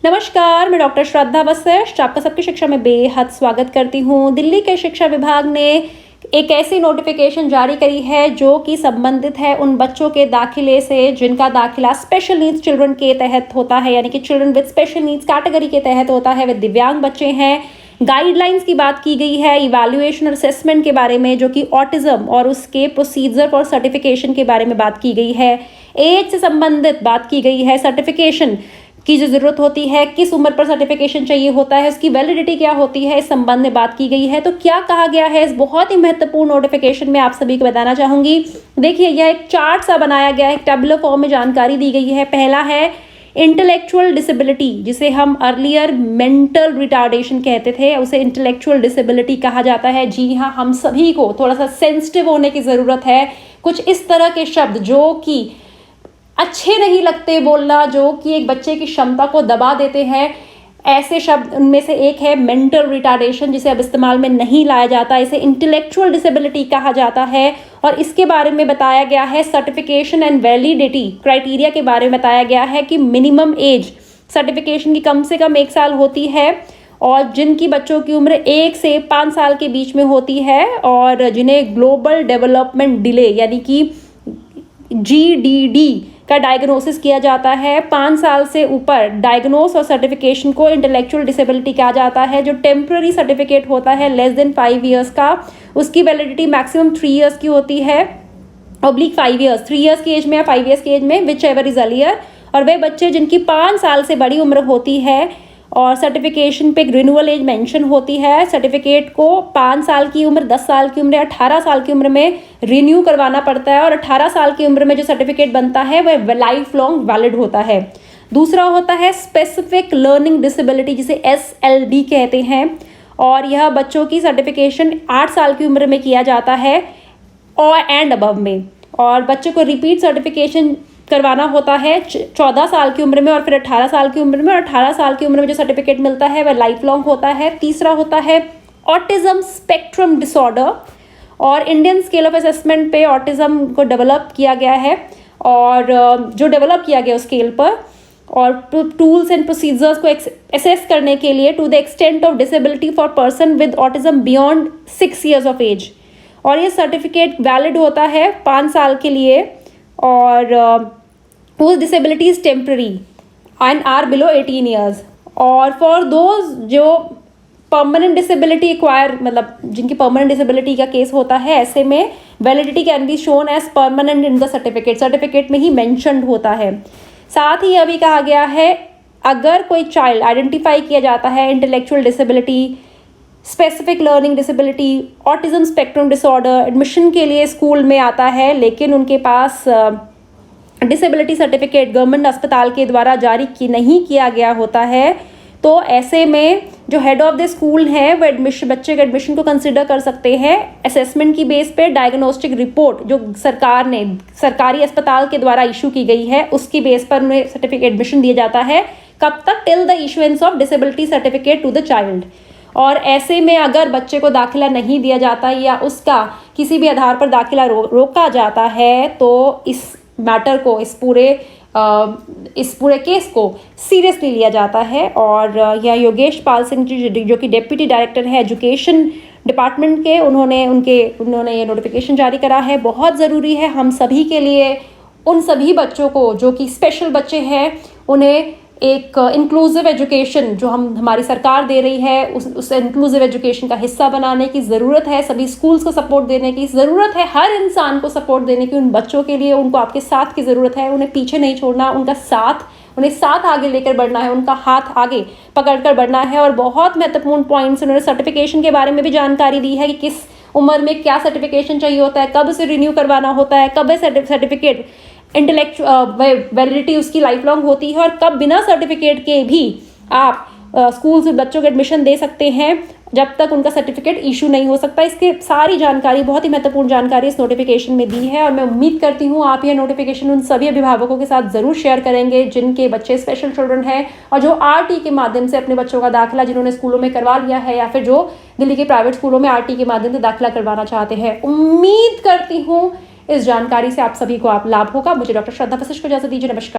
नमस्कार, मैं डॉक्टर श्रद्धा वशिष्ठ आपका सबकी शिक्षा में बेहद स्वागत करती हूँ। दिल्ली के शिक्षा विभाग ने एक ऐसी नोटिफिकेशन जारी करी है जो कि संबंधित है उन बच्चों के दाखिले से जिनका दाखिला स्पेशल नीड्स चिल्ड्रन के तहत होता है, यानी कि children with special needs category के तहत होता है। वे दिव्यांग बच्चे हैं। गाइडलाइंस की बात की गई है इवैल्यूएशन और असेसमेंट के बारे में, जो कि ऑटिज्म और उसके प्रोसीजर फॉर सर्टिफिकेशन के बारे में बात की गई है। एज से संबंधित बात की गई है। सर्टिफिकेशन की जो ज़रूरत होती है, किस उम्र पर सर्टिफिकेशन चाहिए होता है, उसकी वैलिडिटी क्या होती है, इस संबंध में बात की गई है। तो क्या कहा गया है इस बहुत ही महत्वपूर्ण नोटिफिकेशन में, आप सभी को बताना चाहूँगी। देखिए, यह एक चार्ट सा बनाया गया है, एक टेबुलर फॉर्म में जानकारी दी गई है। पहला है इंटेलेक्चुअल डिसेबिलिटी, जिसे हम अर्लियर मेंटल रिटार्डेशन कहते थे, उसे इंटेलेक्चुअल डिसेबिलिटी कहा जाता है। जी हाँ, हम सभी को थोड़ा सा सेंसिटिव होने की ज़रूरत है। कुछ इस तरह के शब्द जो कि अच्छे नहीं लगते बोलना, जो कि एक बच्चे की क्षमता को दबा देते हैं, ऐसे शब्द उनमें से एक है मेंटल रिटार्डेशन, जिसे अब इस्तेमाल में नहीं लाया जाता। इसे इंटेलेक्चुअल डिसेबिलिटी कहा जाता है। और इसके बारे में बताया गया है सर्टिफिकेशन एंड वैलिडिटी क्राइटेरिया के बारे में बताया गया है कि मिनिमम एज सर्टिफिकेशन की कम से कम 1 साल होती है, और जिनकी बच्चों की उम्र 1 से 5 साल के बीच में होती है, और जिन्हें ग्लोबल डेवलपमेंट डिले यानी कि GDD का डायग्नोसिस किया जाता है। 5 साल से ऊपर डायग्नोस और सर्टिफिकेशन को इंटेलेक्चुअल डिसेबिलिटी कहा जाता है। जो टेम्पररी सर्टिफिकेट होता है लेस देन 5 ईयर्स का, उसकी वैलिडिटी मैक्सिमम 3 ईयर्स की होती है, ऑब्लिक 5 ईयर्स, 3 ईयर्स की एज में या 5 ईयर्स की एज में, विच एवर इज अर्लियर। और वे बच्चे जिनकी 5 साल से बड़ी उम्र होती है, और सर्टिफिकेशन पे रिन्यूअल एज मेंशन होती है। सर्टिफिकेट को 5 साल की उम्र, 10 साल की उम्र या 18 साल की उम्र में रिन्यू करवाना पड़ता है, और 18 साल की उम्र में जो सर्टिफिकेट बनता है वह लाइफ लॉन्ग वैलिड होता है। दूसरा होता है स्पेसिफिक लर्निंग डिसेबिलिटी, जिसे SLD कहते हैं, और यह बच्चों की सर्टिफिकेशन 8 साल की उम्र में किया जाता है और एंड अबव में, और बच्चे को रिपीट सर्टिफिकेशन करवाना होता है 14 साल की उम्र में और फिर 18 साल की उम्र में, और 18 साल की उम्र में जो सर्टिफिकेट मिलता है वह लाइफ लॉन्ग होता है। तीसरा होता है ऑटिज्म स्पेक्ट्रम डिसऑर्डर, और इंडियन स्केल ऑफ असेसमेंट पे ऑटिज्म को डेवलप किया गया है, और जो डेवलप किया गया उस स्केल पर, और टूल्स एंड प्रोसीजर्स को असेस करने के लिए to the extent of disability for person with autism beyond 6 years of age. और ये सर्टिफिकेट वैलिड होता है 5 साल के लिए, और whose disability is temporary and are below 18 years। और फॉर दोज जो परमानेंट डिसेबिलिटी एक्वायर, मतलब जिनकी परमानेंट डिसेबिलिटी का केस होता है, ऐसे में validity can be shown as permanent in the certificate, certificate में ही मेंशन्ड होता है। साथ ही अभी कहा गया है, अगर कोई चाइल्ड आइडेंटिफाई किया जाता है intellectual disability, specific learning disability, autism spectrum disorder, admission के लिए स्कूल में आता है, लेकिन उनके पास डिसेबिलिटी सर्टिफिकेट गवर्नमेंट अस्पताल के द्वारा जारी नहीं किया गया होता है, तो ऐसे में जो हेड ऑफ द स्कूल हैं वो बच्चे के एडमिशन को कंसिडर कर सकते हैं। असेसमेंट की बेस पे डायग्नोस्टिक रिपोर्ट जो सरकार ने सरकारी अस्पताल के द्वारा इशू की गई है, उसकी बेस पर उन्हें सर्टिफिकेट एडमिशन दिया जाता है। कब तक? Till the issuance of disability certificate to the child. और ऐसे में अगर बच्चे को दाखिला नहीं दिया जाता या उसका किसी भी आधार पर दाखिला रोका जाता है, तो इस मैटर को, इस पूरे केस को सीरियसली लिया जाता है। और यह योगेश पाल सिंह जी, जो कि डेप्यूटी डायरेक्टर है एजुकेशन डिपार्टमेंट के, उन्होंने ये नोटिफिकेशन जारी करा है। बहुत ज़रूरी है हम सभी के लिए, उन सभी बच्चों को जो कि स्पेशल बच्चे हैं, उन्हें एक इंक्लूसिव एजुकेशन जो हमारी सरकार दे रही है, उस इंक्लूसिव एजुकेशन का हिस्सा बनाने की ज़रूरत है। सभी स्कूल्स को सपोर्ट देने की ज़रूरत है, हर इंसान को सपोर्ट देने की। उन बच्चों के लिए उनको आपके साथ की ज़रूरत है, उन्हें पीछे नहीं छोड़ना, उन्हें साथ आगे लेकर बढ़ना है, उनका हाथ आगे पकड़कर बढ़ना है। और बहुत महत्वपूर्ण पॉइंट्स उन्होंने सर्टिफिकेशन के बारे में भी जानकारी दी है कि किस उम्र में क्या सर्टिफिकेशन चाहिए होता है, कब उसे रिन्यू करवाना होता है, कब सर्टिफिकेट इंटेलेक्चुअल वैलिडिटी उसकी लाइफ लॉन्ग होती है, और कब बिना सर्टिफिकेट के भी आप स्कूल से बच्चों को एडमिशन दे सकते हैं जब तक उनका सर्टिफिकेट इशू नहीं हो सकता। इसकी सारी जानकारी, बहुत ही महत्वपूर्ण जानकारी इस नोटिफिकेशन में दी है, और मैं उम्मीद करती हूँ आप यह नोटिफिकेशन उन सभी अभिभावकों के साथ ज़रूर शेयर करेंगे जिनके बच्चे स्पेशल चिल्ड्रन हैं, और जो RT के माध्यम से अपने बच्चों का दाखिला जिन्होंने स्कूलों में करवा लिया है, या फिर जो दिल्ली के प्राइवेट स्कूलों में RT के माध्यम से दाखिला करवाना चाहते हैं। उम्मीद करती हूँ इस जानकारी से आप सभी को लाभ होगा। मुझे डॉक्टर श्रद्धा वशिष्ठ को इजाजत दीजिए। नमस्कार।